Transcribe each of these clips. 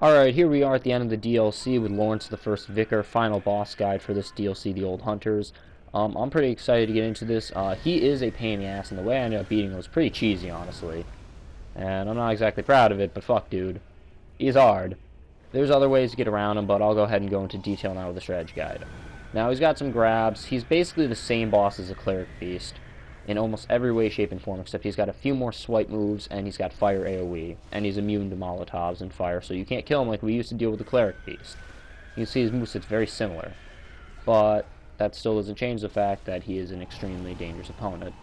Alright, here we are at the end of the DLC with Lawrence the First Vicar, final boss guide for this DLC, The Old Hunters. I'm pretty excited to get into this. He is a pain in the ass, and the way I ended up beating him was pretty cheesy, honestly. And I'm not exactly proud of it, but fuck, dude. He's hard. There's other ways to get around him, but I'll go ahead and go into detail now with the strategy guide. Now, he's got some grabs. He's basically the same boss as a Cleric Beast in almost every way, shape, and form, except he's got a few more swipe moves, and he's got fire AoE, and he's immune to Molotovs and fire, so you can't kill him like we used to deal with the Cleric Beast. You can see his moveset's very similar, but that still doesn't change the fact that he is an extremely dangerous opponent.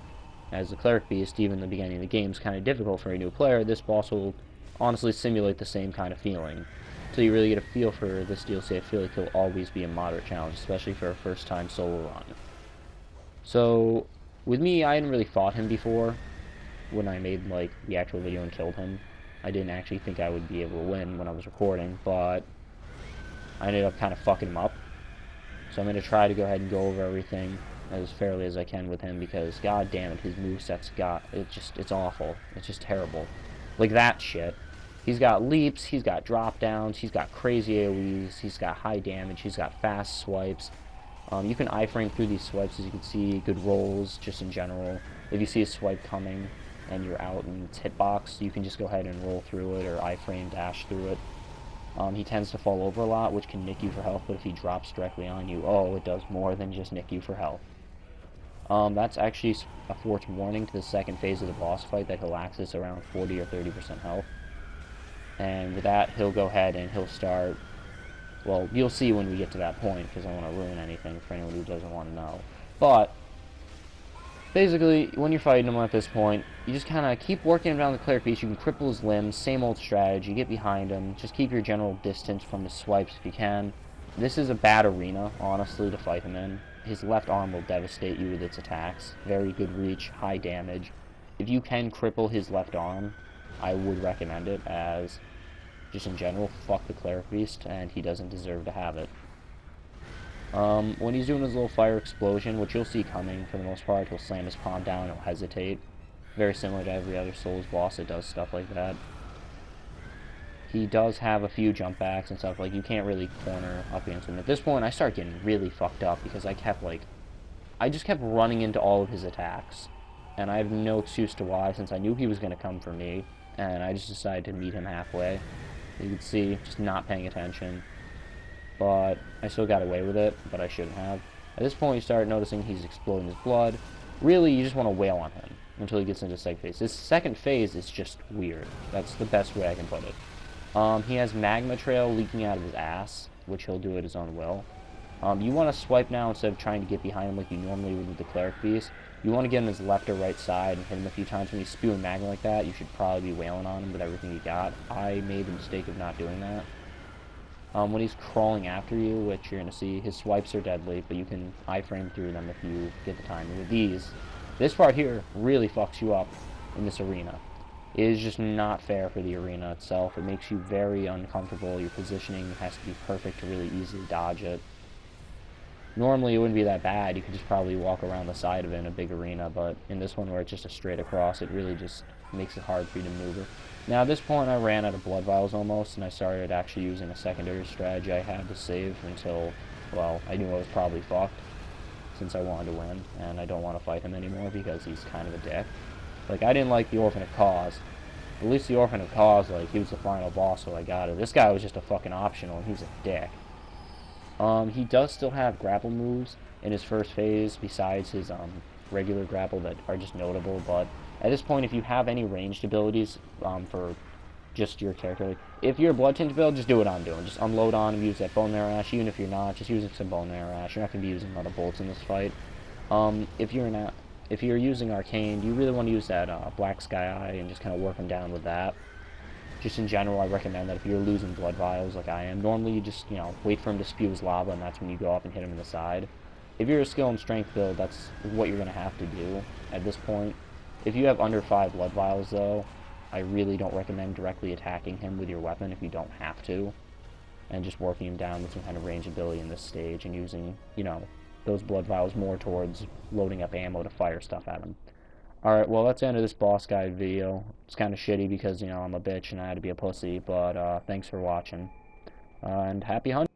As the Cleric Beast, even in the beginning of the game, is kind of difficult for a new player, this boss will honestly simulate the same kind of feeling. Until you really get a feel for this DLC, I feel like he'll always be a moderate challenge, especially for a first-time solo run. So, with me, I hadn't really fought him before when I made, like, the actual video and killed him. I didn't actually think I would be able to win when I was recording, but I ended up kind of fucking him up. So I'm going to try to go ahead and go over everything as fairly as I can with him, because god damn it, his moveset's it's awful. It's just terrible. Like that shit. He's got leaps, he's got drop downs, he's got crazy AoEs, he's got high damage, he's got fast swipes. You can iframe through these swipes, as you can see, good rolls just in general. If you see a swipe coming and you're out in its hitbox, you can just go ahead and roll through it or iframe dash through it. He tends to fall over a lot, which can nick you for health, but if he drops directly on you, oh, it does more than just nick you for health. That's actually a forewarning to the second phase of the boss fight that he'll access around 40 or 30% health. And with that, he'll go ahead and he'll start, well, you'll see when we get to that point, because I don't want to ruin anything for anyone who doesn't want to know. But basically, when you're fighting him at this point, you just kind of keep working around the Cleric Beast. You can cripple his limbs, same old strategy, get behind him, just keep your general distance from his swipes if you can. This is a bad arena, honestly, to fight him in. His left arm will devastate you with its attacks. Very good reach, high damage. If you can cripple his left arm, I would recommend it, as just in general, fuck the Cleric Beast, and he doesn't deserve to have it. When he's doing his little fire explosion, which you'll see coming for the most part, he'll slam his palm down, he'll hesitate. Very similar to every other Souls boss that does stuff like that. He does have a few jump backs and stuff, like you can't really corner up against him. At this point, I start getting really fucked up because I just kept running into all of his attacks. And I have no excuse to why, since I knew he was going to come for me, and I just decided to meet him halfway. You can see, just not paying attention. But I still got away with it, but I shouldn't have. At this point, you start noticing he's exploding his blood. Really, you just want to wail on him until he gets into the second phase. This second phase is just weird. That's the best way I can put it. He has magma trail leaking out of his ass, which he'll do at his own will. You want to swipe now instead of trying to get behind him like you normally would with the Cleric Beast. You want to get on his left or right side and hit him a few times. When he's spewing magma like that, you should probably be wailing on him with everything you got. I made the mistake of not doing that. When he's crawling after you, which you're going to see, his swipes are deadly, but you can iframe through them if you get the time. And with these, this part here really fucks you up in this arena. It is just not fair for the arena itself. It makes you very uncomfortable. Your positioning has to be perfect to really easily dodge it. Normally, it wouldn't be that bad. You could just probably walk around the side of it in a big arena, but in this one where it's just a straight across, it really just makes it hard for you to maneuver. Now, at this point, I ran out of blood vials almost, and I started actually using a secondary strategy I had to save until, well, I knew I was probably fucked, since I wanted to win, and I don't want to fight him anymore because he's kind of a dick. Like, I didn't like the Orphan of Cause. At least the Orphan of Cause, like, he was the final boss, so I got it. This guy was just a fucking optional, and he's a dick. He does still have grapple moves in his first phase, besides his, regular grapple that are just notable, but at this point, if you have any ranged abilities, for just your character, like, if you're a Blood Tinge build, just do what I'm doing. Just unload on and use that Bone Marrow Ash. Even if you're not, just using some Bone Marrow Ash. You're not going to be using a lot of bolts in this fight. If you're using Arcane, you really want to use that Black Sky Eye and just kind of work them down with that. Just in general, I recommend that if you're losing blood vials like I am, normally you just, wait for him to spew his lava, and that's when you go up and hit him in the side. If you're a skill and strength build, that's what you're going to have to do at this point. If you have under 5 blood vials, though, I really don't recommend directly attacking him with your weapon if you don't have to, and just working him down with some kind of range ability in this stage and using, those blood vials more towards loading up ammo to fire stuff at him. Alright, well, that's the end of this boss guide video. It's kind of shitty because, you know, I'm a bitch and I had to be a pussy, but thanks for watching. And happy hunting.